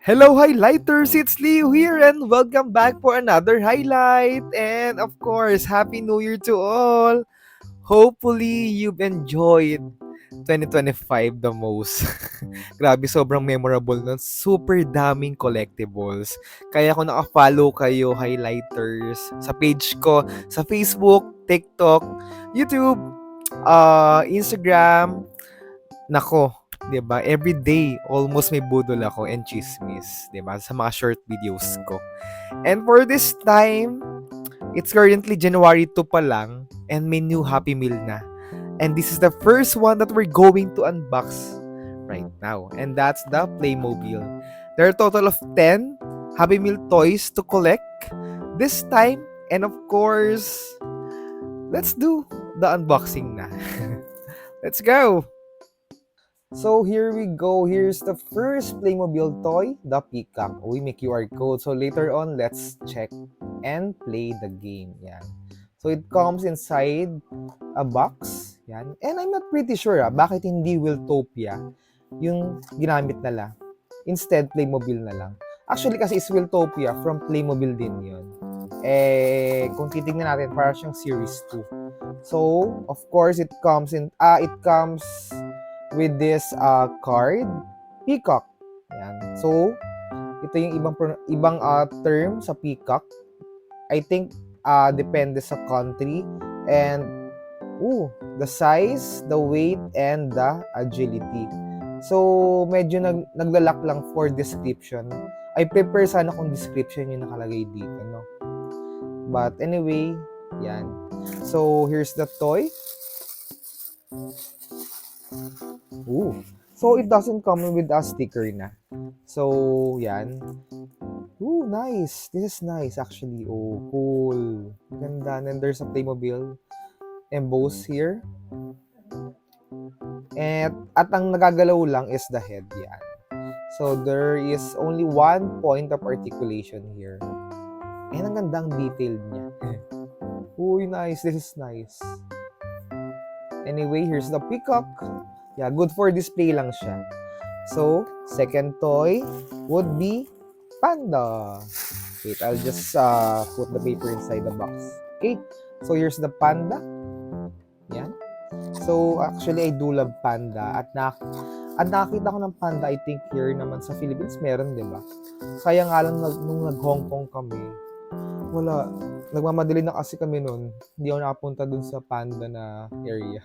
Hello, highlighters! It's Leo here, and welcome back for another highlight. And of course, Happy New Year to all! Hopefully, you've enjoyed 2025 the most. Grabe, sobrang memorable nun. Super daming collectibles. Kaya kung naka-follow kayo, highlighters, sa page ko, sa Facebook, TikTok, YouTube, Instagram, nako, 'di ba? Every day almost may budol ako and chismis, 'di ba? Sa mga short videos ko. And for this time, it's currently January 2 pa lang and may new Happy Meal na. And this is the first one that we're going to unbox right now. And that's the Playmobil. There are a total of 10 Happy Meal toys to collect this time. And of course, let's do the unboxing na. Let's go! So here we go. Here's the first Playmobil toy, the Peacock. We may QR code. So later on, let's check and play the game. Yan. So it comes inside a box. Yan. And I'm not pretty sure bakit hindi Wiltopia yung ginamit nila. Instead, Playmobil na lang. Actually kasi is Wiltopia from Playmobil din yun. Kung titignan natin, para siyang series 2. So, of course, it comes with this card, peacock. Yan. So, ito yung ibang term sa peacock. I think depende sa country and the size, the weight, and the agility. So, medyo naglalak lang for description. I prefer sana kung description yung nakalagay dito, no? But anyway, yan. So, here's the toy. So it doesn't come with a sticker na. So, yan. Nice. This is nice actually. Cool. Ganda. And there's a Playmobil embossed here. At ang nagagalaw lang is the head. Yan. So, there is only one point of articulation here. And ang gandang detail niya. Nice. This is nice. Anyway, here's the peacock. Yeah, good for display lang siya. So, second toy would be panda. Wait, I'll just put the paper inside the box. Okay, so here's the panda. Yan. So, actually, I do love panda. At nakita ko ng panda, I think here naman sa Philippines, meron, di ba? Kaya nga lang, nung nag-Hong Kong kami, wala. Nagmamadali na kasi kami nun. Hindi ako nakapunta dun sa panda na area.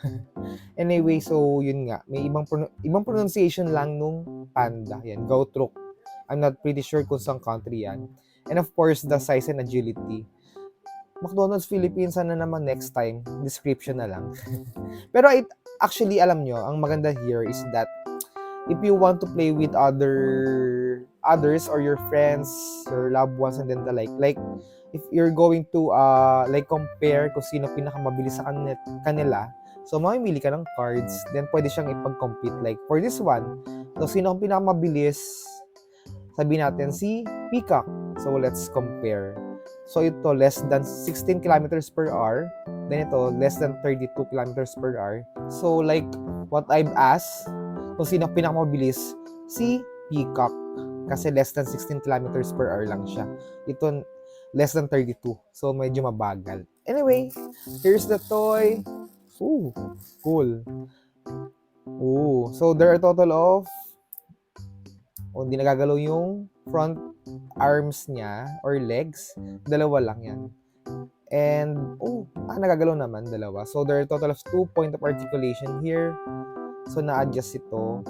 Anyway, so yun nga. May ibang pronunciation lang nung panda. Yan, Gautruk. I'm not pretty sure kung saan country yan. And of course, the size and agility. McDonald's Philippines, sana naman next time. Description na lang. Pero actually, alam nyo, ang maganda here is that if you want to play with others or your friends, your loved ones, and then the like if you're going to compare kung sino pinakamabilis sa kanila, so mamimili ka ng cards, then pwede siyang ipag-compete. Like for this one, so sino ang pinakamabilis? Sabihin natin si Peacock. So let's compare. So ito less than 16 kilometers per hour, then ito less than 32 kilometers per hour. So like what I've asked, kung sino ang pinakamabilis, si Peacock. Kasi less than 16 kilometers per hour lang siya. Ito less than 32. So, medyo mabagal. Anyway, here's the toy. Cool. So, there are a total of hindi nagagalaw yung front arms niya or legs. Dalawa lang yan. And, nagagalaw naman, dalawa. So, there are a total of 2 points of articulation here. So, na-adjust ito.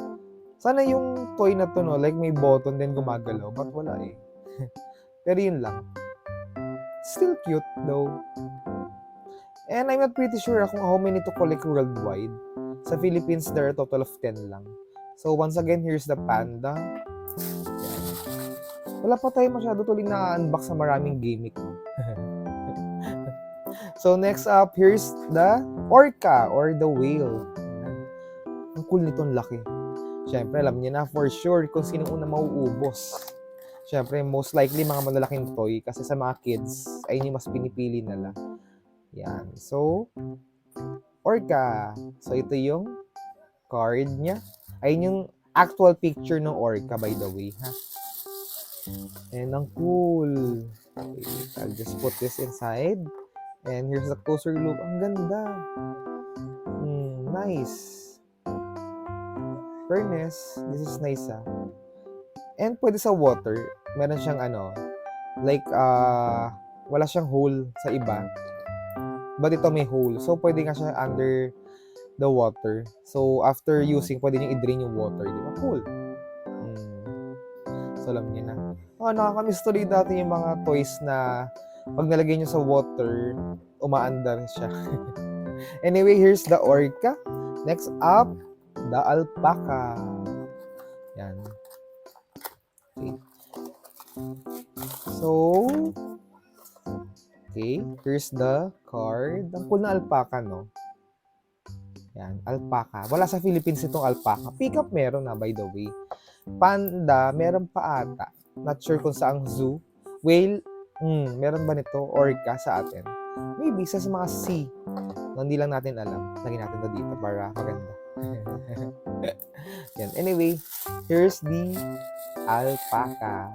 Sana yung toy na to, no, like may button din gumagalaw. But wala eh. Pero yun lang. Still cute though. And I'm not pretty sure kung how many to collect worldwide. Sa Philippines, there are a total of 10 lang. So once again, here's the panda. Yan. Wala pa tayo masyado tuloy na-unbox sa maraming gimmick. So next up, here's the orca or the whale. Yan. Ang cool nitong laki. Siyempre, alam niyo na for sure kung sino una mauubos. Siyempre, most likely mga malalaking toy kasi sa mga kids, ay yung mas pinipili nila. Yan. So, orca. So, ito yung card niya. Ayun yung actual picture ng orca, by the way. Ha? And ang cool. Wait, I'll just put this inside. And here's a closer look. Ang ganda. Nice. Fairness, this is nice And pwede sa water. Meron siyang like wala siyang hole sa iba. But ito may hole. So pwede nga siya under the water. So after using, pwede niyo i-drain yung water. Di ba? Cool. So alam niyo na. Nakakamiss tuloy dati yung mga toys na pag nalagay niyo sa water, umaandar siya. Anyway, here's the orca. Next up, the alpaca. Yan. Okay. So, okay, here's the card. Ang cool na alpaca, no? Yan, alpaca. Wala sa Philippines itong alpaca. Pick up meron na, by the way. Panda, meron pa ata. Not sure kung saang zoo. Whale, meron ba nito? Orca sa atin. Maybe sa mga sea. Hindi lang natin alam. Lagyan natin to dito para maganda. Yan. Anyway, here's the alpaca.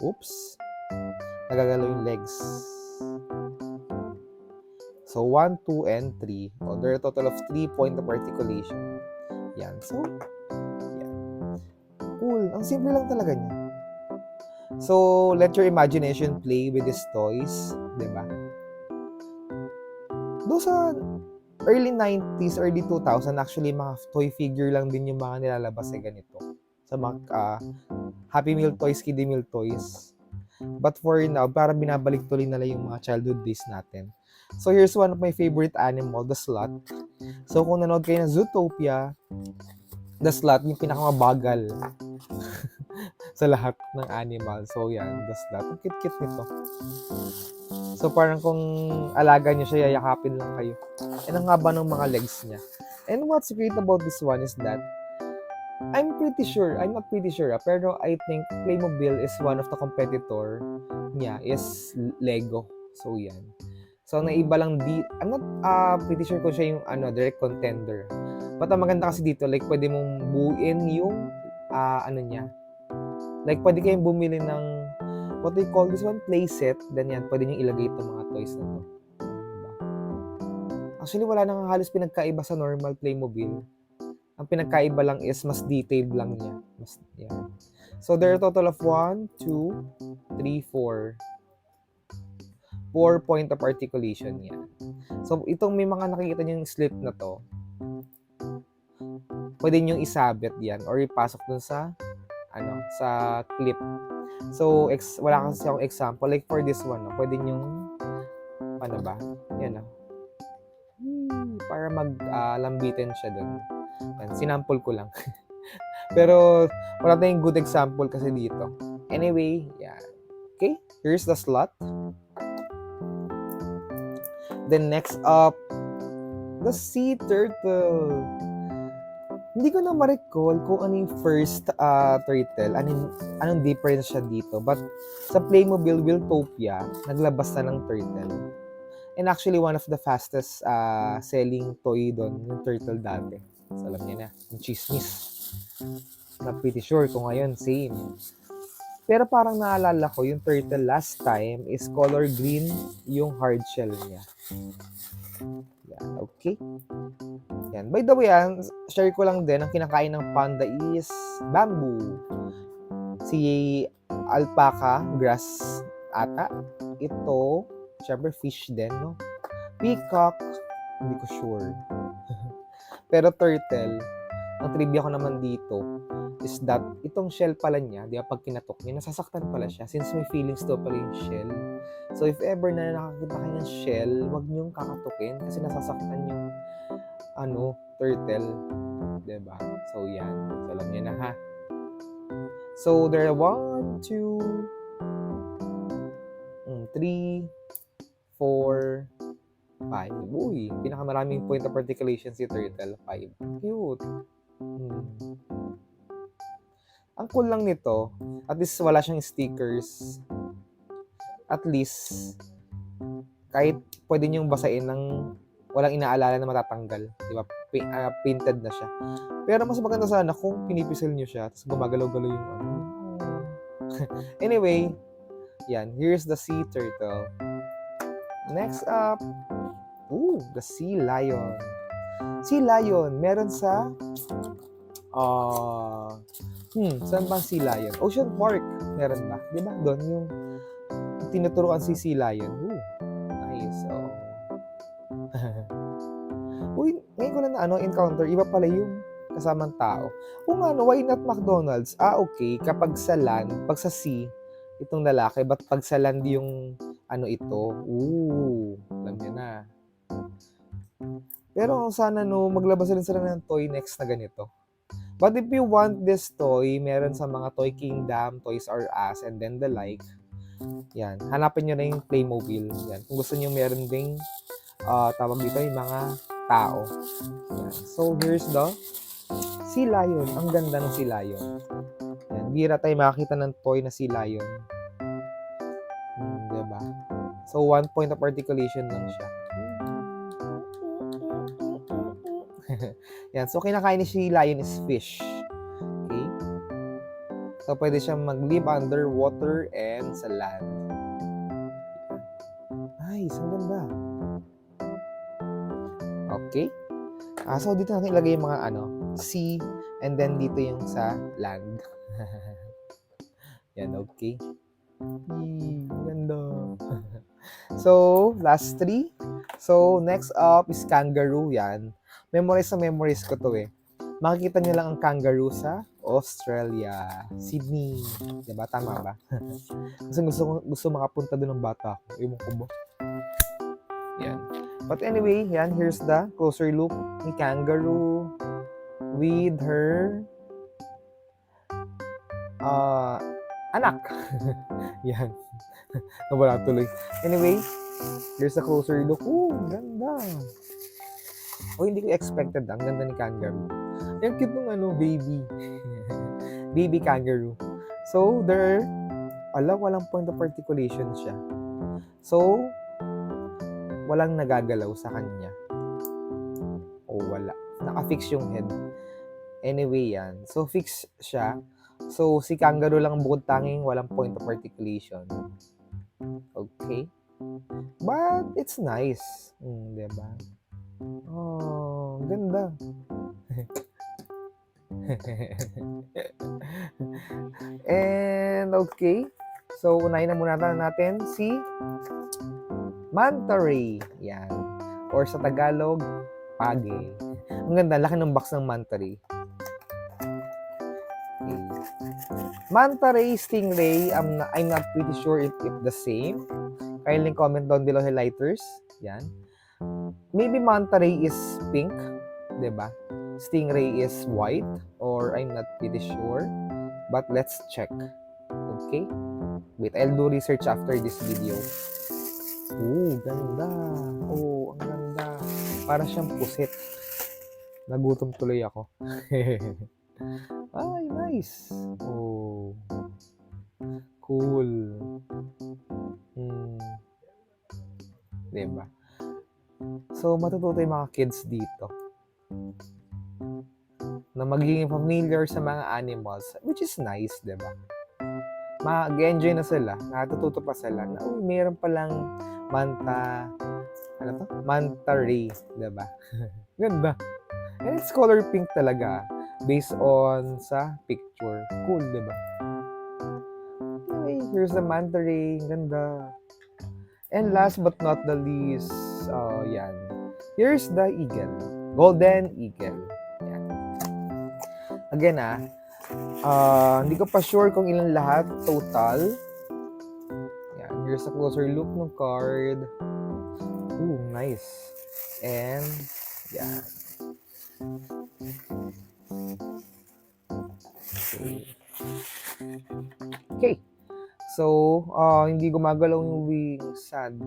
Oops. Nagagalaw yung legs. So, 1, 2, and 3. There are a total of 3 points of articulation. Yan. So, yan. Cool. Ang simple lang talaga niya. So, let your imagination play with these toys. Diba? Doon sa early 90s, early 2000, actually, mga toy figure lang din yung mga nilalabas ganito. Sa mga Happy Meal toys, Kiddie Meal toys. But for now, parang binabalik tuloy na lang yung mga childhood days natin. So, here's one of my favorite animal, the sloth. So, kung nanood kayo ng Zootopia, the sloth, yung pinakamabagal sa lahat ng animal. So, yan, the sloth. Ang cute-cute nito. So, parang kung alaga nyo siya, yayakapin lang kayo. And ang haba ng mga legs niya. And what's great about this one is that I'm not pretty sure, pero I think Playmobil is one of the competitor niya is Lego. So, yan. So, naiba lang I'm not pretty sure kung siya yung direct contender. But ang maganda kasi dito, like, pwede mong buuin yung, niya. Like, pwede kayong bumili ng, what do you call this one? Playset. Then yan, pwede nyo ilagay itong mga toys na to. Diba? Actually, wala nang halos pinagkaiba sa normal Playmobil. Ang pinagkaiba lang is mas detailed lang niya. Yan. So, there are a total of 1, 2, 3, 4. 4 point of articulation yan. So, itong may mga nakikita nyo yung slit na to, pwede nyo isabit yan or ipasok dun sa sa clip. So, wala kasi akong example. Like for this one, pwede nyo, paano ba? Yan para maglambitin siya dun. Yan, sinample ko lang. Pero, wala tayong good example kasi dito. Anyway, yan. Okay, here's the slot. Then next up, the sea turtle. Hindi ko na ma-recall kung ano yung first turtle, anong difference siya dito. But sa Playmobil Wiltopia, naglabas na ng turtle. And actually, one of the fastest selling toy doon, yung turtle dati. So, alam niya na, yung chismis. Not pretty sure kung ngayon, same. Pero parang naalala ko, yung turtle last time is color green yung hard shell niya. Yan, okay. Yan. By the way, share ko lang din, ang kinakain ng panda is bamboo. Si alpaca, grass ata. Ito, syempre fish din, no? Peacock, hindi ko sure. Pero turtle, ang trivia ko naman dito is that itong shell pala niya, di ba, pag kinatok niya, nasasaktan pala siya since may feelings daw pala yung shell. So, if ever na nakakita kayo ng shell, huwag niyong kakatukin kasi nasasaktan yung turtle. Diba? So, yan. So, alam niyo na, ha? So, there are 1, 2, 3, 4, 5. Uy, pinakamaraming point of articulation si turtle. 5. Cute. Ang cool lang nito, at least wala siyang stickers. At least, kahit pwede niyong basahin ng walang inaalala na matatanggal. Di ba? Painted na siya. Pero mas maganda sana kung pinipisil niyo siya, tapos gumagalaw-galaw yung Anyway, yan. Here's the sea turtle. Next up, the sea lion. Sea lion, meron sa, saan ba ang sea lion? Ocean Park, meron ba? Di ba? Doon yung tinuturuan si sea lion. Nice. So, ngayon ko lang na encounter, iba pala yung kasamang tao. Why not McDonald's? Okay, kapag sa land, pag sa sea, itong lalaki, but pag sa land yung ito, alam niya na. Pero sana maglabas rin sila ng toy next na ganito. But if you want this toy, meron sa mga Toy Kingdom, Toys R Us, and then the like. Yan, hanapin nyo na yung Playmobil. Yan, kung gusto nyo meron ding tawag dito yung mga tao. Yan. So, here's the sea lion. Ang ganda ng sea lion. Yan, bira tayo makakita ng toy na sea lion. Diba? So, 1 point of articulation lang siya. Yan. So, kinakain ni sea lion is fish. Okay? So, pwede siyang mag-live underwater and sa land. Nice. Ang ganda. Okay? So, dito natin ilagay yung mga sea, and then dito yung sa land. Yan, okay? Ganda. So, last 3. So, next up is kangaroo. Yan. Memories ko to eh. Makikita niyo lang ang kangaroo sa Australia, Sydney. Diba? Tama ba? Kasi gusto makapunta doon ng bata ko. Ewan ko ba? Yan. But anyway, yan. Here's the closer look ni kangaroo with her anak. Yan. Nawala tuloy. Anyway, here's a closer look. Ganda. Hindi ko expected. Ang ganda ni kangaroo. Yung cute ng baby. Baby kangaroo. So, walang point of articulation siya. So, walang nagagalaw sa kanya. Wala. Naka-fix yung head. Anyway, yan. So, fix siya. So, si kangaroo lang bukod tanging walang point of articulation. Okay? But, it's nice. Diba? Ganda. And, okay. So, unahin na muna natin si manta ray. Yan. Or sa Tagalog, page. Ang ganda, laki ng box ng manta ray. Okay. Manta ray, stingray, I'm not pretty sure if the same. Kindly comment down below, highlighters. Yan. Maybe manta ray is pink, diba? Stingray is white, or I'm not pretty sure. But let's check. Okay? Wait, I'll do research after this video. Ganda. Ang ganda. Para siyang pusit. Nagutom tuloy ako. Ay, nice. Cool. Diba? So, matututo yung mga kids dito na magiging familiar sa mga animals, which is nice, diba? Mag-enjoy na sila. Natututo pa sila na, mayroon palang manta ray, diba? Ganda. And it's color pink talaga, based on sa picture. Cool, diba? Okay, here's the manta ray. Ganda. And last but not the least, yan. Here's the eagle. Golden eagle. Yan. Again, hindi ko pa sure kung ilan lahat total. Yan. Here's a closer look ng card. Nice. And, yan. Okay. So, hindi gumagalaw yung wings. Sad.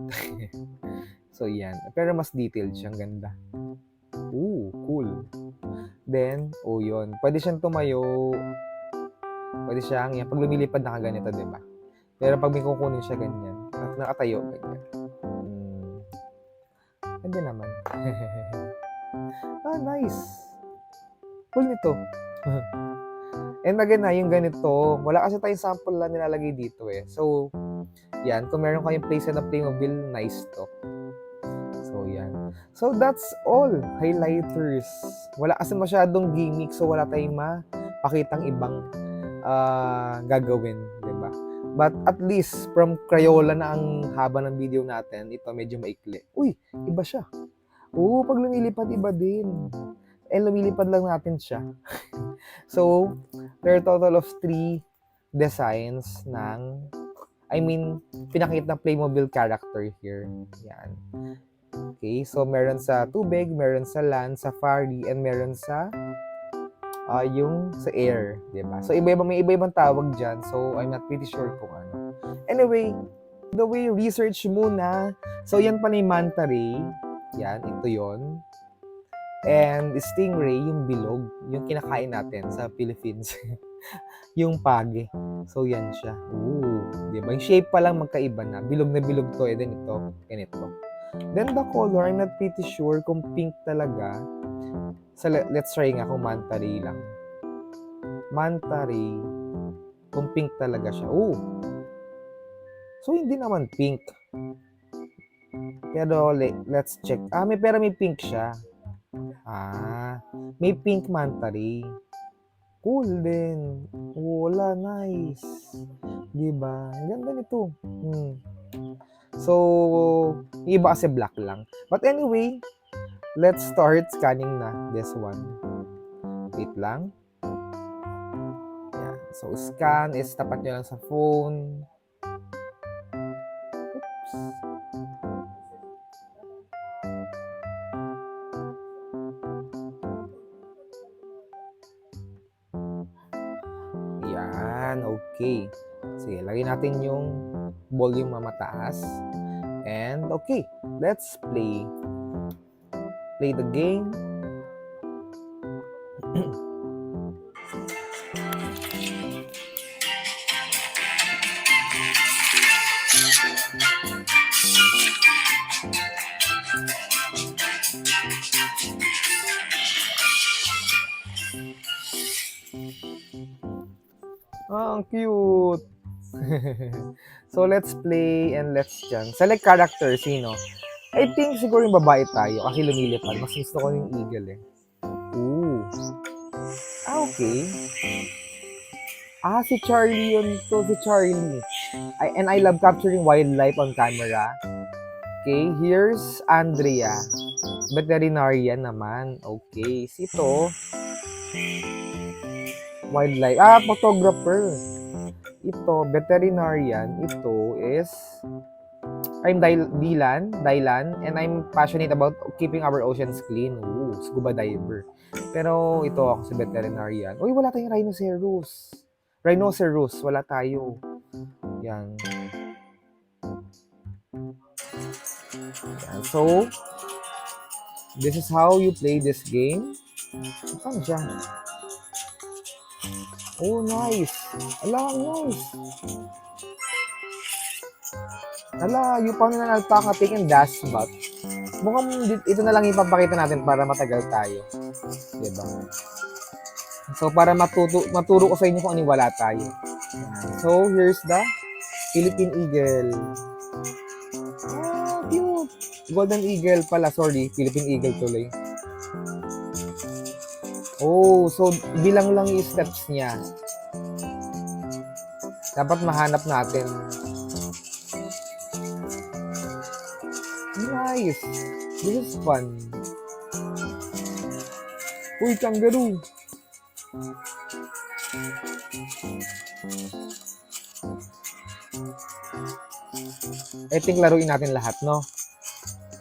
So, yan. Pero mas detailed siyang ganda. Cool. Then, yun. Pwede siyang tumayo. Pwede siyang, pag lumilipad nakaganito, diba? Pero pag may kukunin siya ganyan, at nakatayo, ganyan. Ganda naman. Nice. Cool nito. And again yung ganito, wala kasi tayong sample na nilalagay dito eh. So, yan, kung meron kayong place na Playmobil, nice to. So, yan. So, that's all. Highlighters. Wala kasi masyadong gimmick, so wala tayong mapakitang ibang gagawin, diba? But at least, from Crayola na ang haba ng video natin, ito medyo maikli. Uy, iba siya. Oo, pag lumilipad, iba din. Lumilipad lang natin siya. So, there are a total of 3 designs pinakita ng Playmobil character here. Yan. Okay, so meron sa tubig, meron sa land, safari, and meron sa yung sa air, diba? So, may iba-ibang tawag dyan. So, I'm not pretty sure kung ano. Anyway, the way research muna. So, yan pa na yung manta ray. Yan, ito yon. And stingray, yung bilog, yung kinakain natin sa Philippines. Yung pagi. So, yan siya. Ooh, diba? Yung shape pa lang magkaiba na. Bilog na bilog to. And then ito, ganito. Then the color, I'm not pretty sure kung pink talaga. So, let's try nga kung manta ray lang. Manta ray. Kung pink talaga siya. Oh! So, hindi naman pink. Pero, let's check. May pink siya. May pink manta ray. Cool din. Wala, nice. Diba? Ang ganda nito. So, iba kasi black lang. But anyway, let's start scanning na this one. Wait lang. Yan. So, scan is tapat nyo lang sa phone. Oops. Yan. Okay. Sige, lagay natin yung volume mataas. And, okay. Let's play. Play the game. Ang cute. So, let's play and let's dyan. Select character, sino? I think siguro yung babae tayo kasi lumilipad. Mas gusto ko yung eagle eh. Ooh. Okay. Si Charlie yun to. Si Charlie. And I love capturing wildlife on camera. Okay, here's Andrea. Veterinarian naman. Okay, sito. Wildlife. Photographer. Ito, veterinarian. Ito is I'm Dylan, and I'm passionate about keeping our oceans clean. Ooh, scuba diver. Pero ito ako si veterinarian. Uy, wala tayong rhinoceros. Wala tayo. Yan. So, this is how you play this game. Saan siya? Oh, nice. Nice. Yung paano na alpaca take and dash bath. Mukhang ito na lang ipapakita natin para matagal tayo. Diba? So, para maturo ko sa inyo kung ano wala tayo. So, here's the Philippine Eagle. Cute. Golden Eagle pala. Sorry, Philippine Eagle tuloy. Oh, so bilang lang yung steps niya. Dapat mahanap natin. Nice. This is fun. Uy, kangaroo. I think laruin natin lahat, no?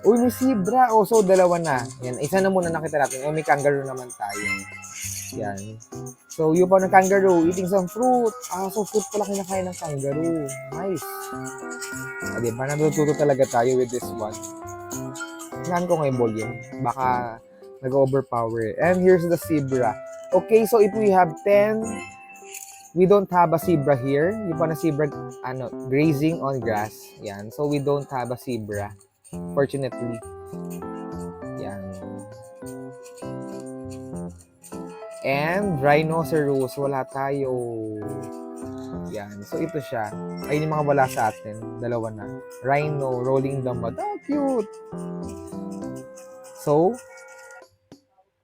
Uy, may zebra. So dalawa na. Yan, isa na muna nakita natin. May kangaroo naman tayo. Yan. So, yung pa ng kangaroo, eating some fruit. So fruit pala kinakain ng kangaroo. Nice. Diba? Natututo talaga tayo with this one. Saan ko ngayon volume? Baka nag-overpower. And here's the zebra. Okay, so if we have 10, we don't have a zebra here. Yung pa na zebra, grazing on grass. Yan. So, we don't have a zebra. Fortunately. Yan. And rhinoceros, wala tayo. Yan. So, ito siya. Ayun yung mga wala sa atin. Dalawa na. Rhino, rolling the mud. Oh, cute! So,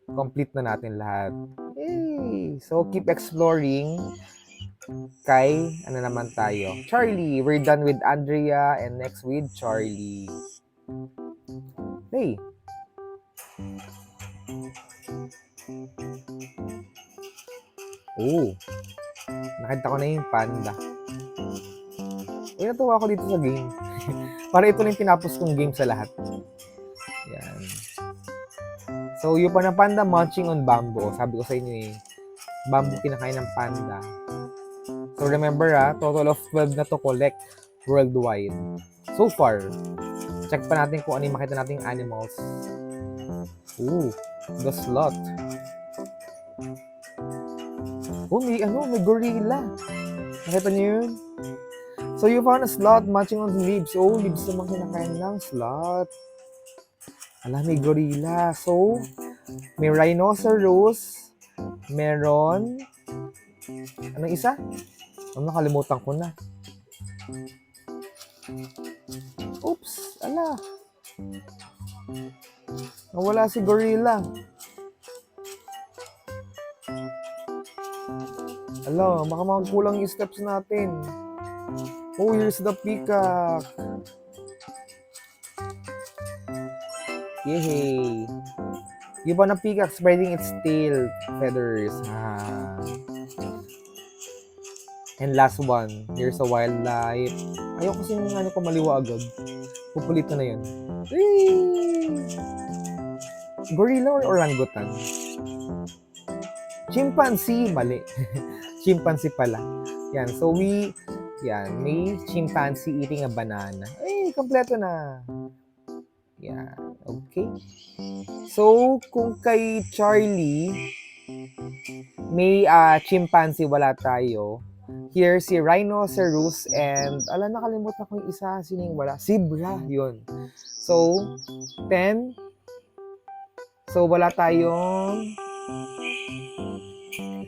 complete na natin lahat. Yay! So, keep exploring. Kay, ano naman tayo? Charlie. We're done with Andrea and next with Charlie. Hey! Oh! Nakita ko na yung panda. Natuwa ako dito sa game. Para ito lang tinapos kong game sa lahat. Yan. So, yung pa na panda munching on bamboo. Sabi ko sa inyo bamboo kinakain ng panda. So, remember total of 12 na to collect worldwide. So far, check pa natin kung ano yung makita nating animals. Ooh, the sloth. Oh, may gorilla. Nakita niyo yun? So, you found a sloth munching on leaves. Oh, leaves naman kinakain ng sloth. May gorilla. So, may rhinoceros. Meron. Anong isa? Nakalimutan ko na. Oops, nawala si gorilla. Baka magkulang yung steps natin. Oh, here's the peacock. Yay! Yung ba na peacock spreading its tail feathers. And last one, here's a wildlife. Ayaw kasi ko maliwa agad. Pupulito na yun. Whee! Gorilla or orangutan? Chimpanzee, mali. Chimpanzee pala. Yan, so may chimpanzee eating a banana. Kompleto na. Yan, okay. So, kung kay Charlie, may chimpanzee, wala tayo. Here, si rhinoceros and, nakalimutan ko yung isa. Sino yung wala? Zebra, yun. So, 10. So, wala tayong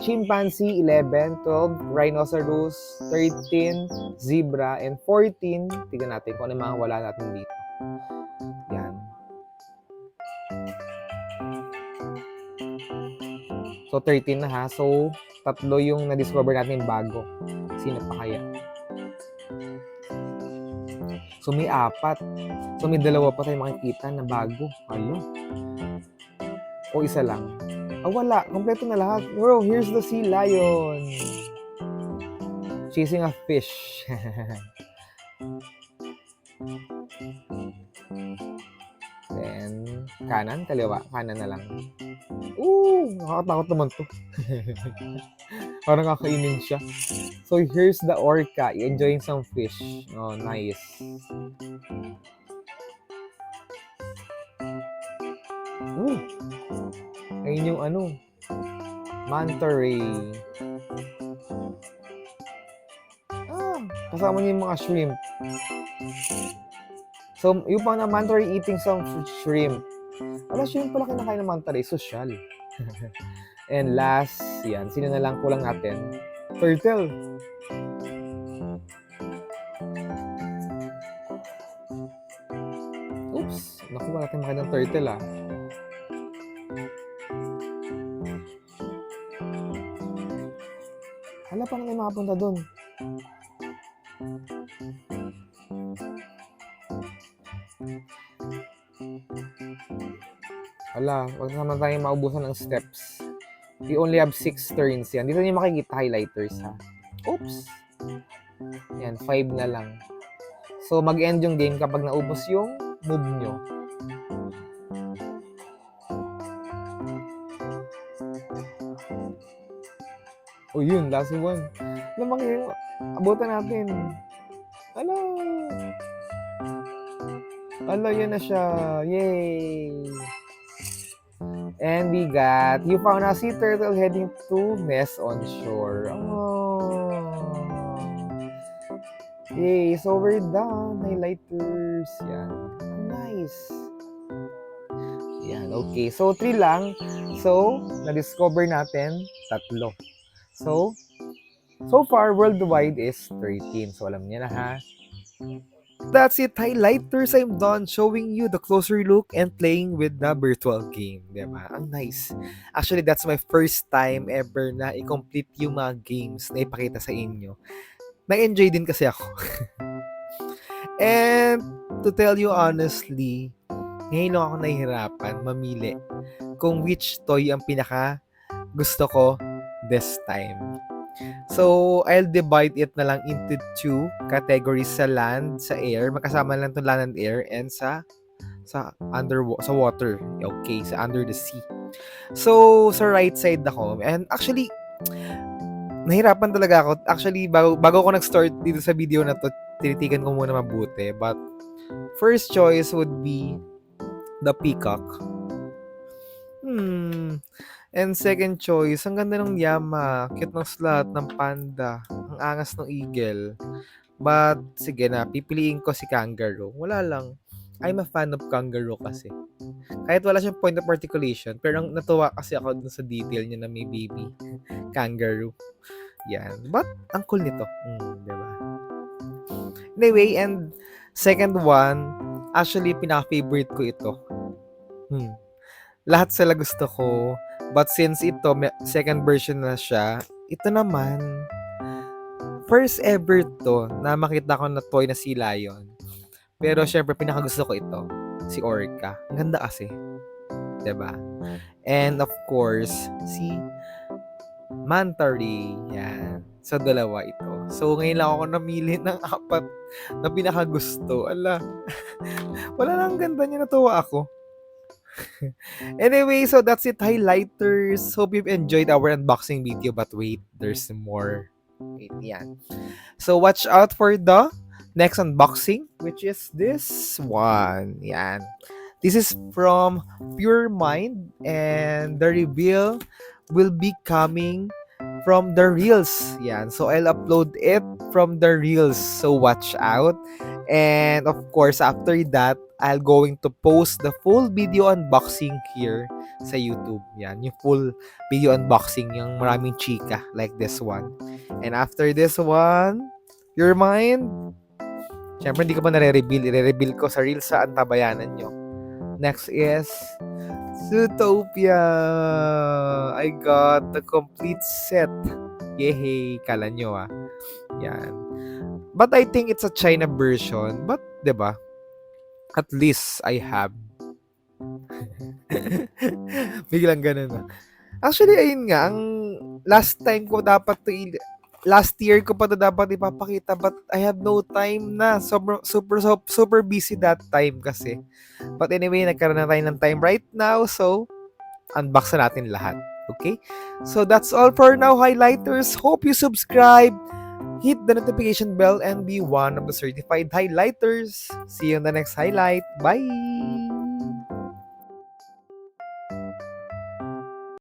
chimpanzee, 11, 12, rhinoceros, 13, zebra, and 14. Tignan natin kung ano yung mga wala natin dito. Yan. So, 13 na So, 3 yung na-discover natin bago. Sino pa kaya? So, may 4. So, may 2 pa tayong makikita na bago. O isa lang. Wala. Kompleto na lahat. Bro, here's the sea lion. Chasing a fish. Then, kanan, kaliwa. Kanan na lang. Nakakatakot naman to. Parang kakainin siya. So, here's the orca. Enjoying some fish. Oh, nice. Ayun yung manta ray. Kasama niya yung mga shrimp. So, yung pang na manta ray eating some shrimp. Shrimp pala kinakain ng manta ray. Social. And last, yan. Sino na lang kulang natin? Turtle. Oops. Nakuha natin makita ng turtle paano kayo makapunta doon? Wag naman tayong maubusan ng steps. We only have 6 turns yan. Dito niyo makikita highlighters Oops! Yan, 5 na lang. So, mag-end yung game kapag naubos yung move nyo. Yun, last one. Abutan natin. Yan na siya. Yay! And we got, you found a sea turtle heading to nest on shore. Yay! So we're done. Highlighters. Yan. Nice. Yan, okay. So, 3 lang. So, na-discover natin 3. So far, worldwide is 13. So, alam niya na ha. That's it, highlighters. I'm done showing you the closer look and playing with the virtual game. Diba? Ang nice. Actually, that's my first time ever na i-complete yung mga games na ipakita sa inyo. Nag-enjoy din kasi ako. And to tell you honestly, ngayon lang ako nahihirapan mamili kung which toy ang pinaka gusto ko this time. So, I'll divide it na lang into 2 categories sa land, sa air. Magkasama lang itong land and air and sa water. Okay, sa under the sea. So, sa right side ako. And actually, nahirapan talaga ako. Actually, bago ako nag-start dito sa video na to, tinitigan ko muna mabuti. But, first choice would be the peacock. And second choice, ang ganda ng llama, cute ng slut, ng panda, ang angas ng eagle. But, sige na, pipiliin ko si kangaroo. Wala lang. I'm a fan of kangaroo kasi. Kahit wala siyang point of articulation, pero natuwa kasi ako dun sa detail niya na may baby. Kangaroo. Yan. But, ang cool nito. Diba? Anyway, and second one, actually, pinaka-favorite ko ito. Lahat sila gusto ko. But since ito, second version na siya, ito naman, first ever to na makita ko na toy na si Lion. Pero syempre, pinakagusto ko ito, si Orca. Ang ganda kasi. Diba? And of course, si Manta Ray. Yan. So, dalawa ito. So, ngayon lang ako namili ng 4 na pinakagusto. Ala. Wala lang ganda niya, natuwa ako. Anyway, so that's it, highlighters. Hope you've enjoyed our unboxing video. But wait, there's more. Wait, yan. So watch out for the next unboxing, which is this one. Yan. This is from Pure Mind, and the reveal will be coming from the Reels. Yan. So I'll upload it from the Reels. So watch out. And of course, after that, I'll going to post the full video unboxing here sa YouTube. Yan, yung full video unboxing, yung maraming chika like this one. And after this one, Your Mind, syempre hindi ko pa nare-reveal. I-reveal ko sa Reels sa antabayanan nyo. Next is Zootopia. I got the complete set. Yehey, kala nyo Yan. But I think it's a China version. But, diba? At least I have. Biglang ganun Actually, ayun nga, ang last year ko pa to dapat ipapakita, but I have no time na. Super busy that time kasi. But anyway, nagkaroon na tayo ng time right now, so unbox na natin lahat. Okay? So that's all for now, highlighters. Hope you subscribe, hit the notification bell, and be one of the certified highlighters. See you in the next highlight. Bye!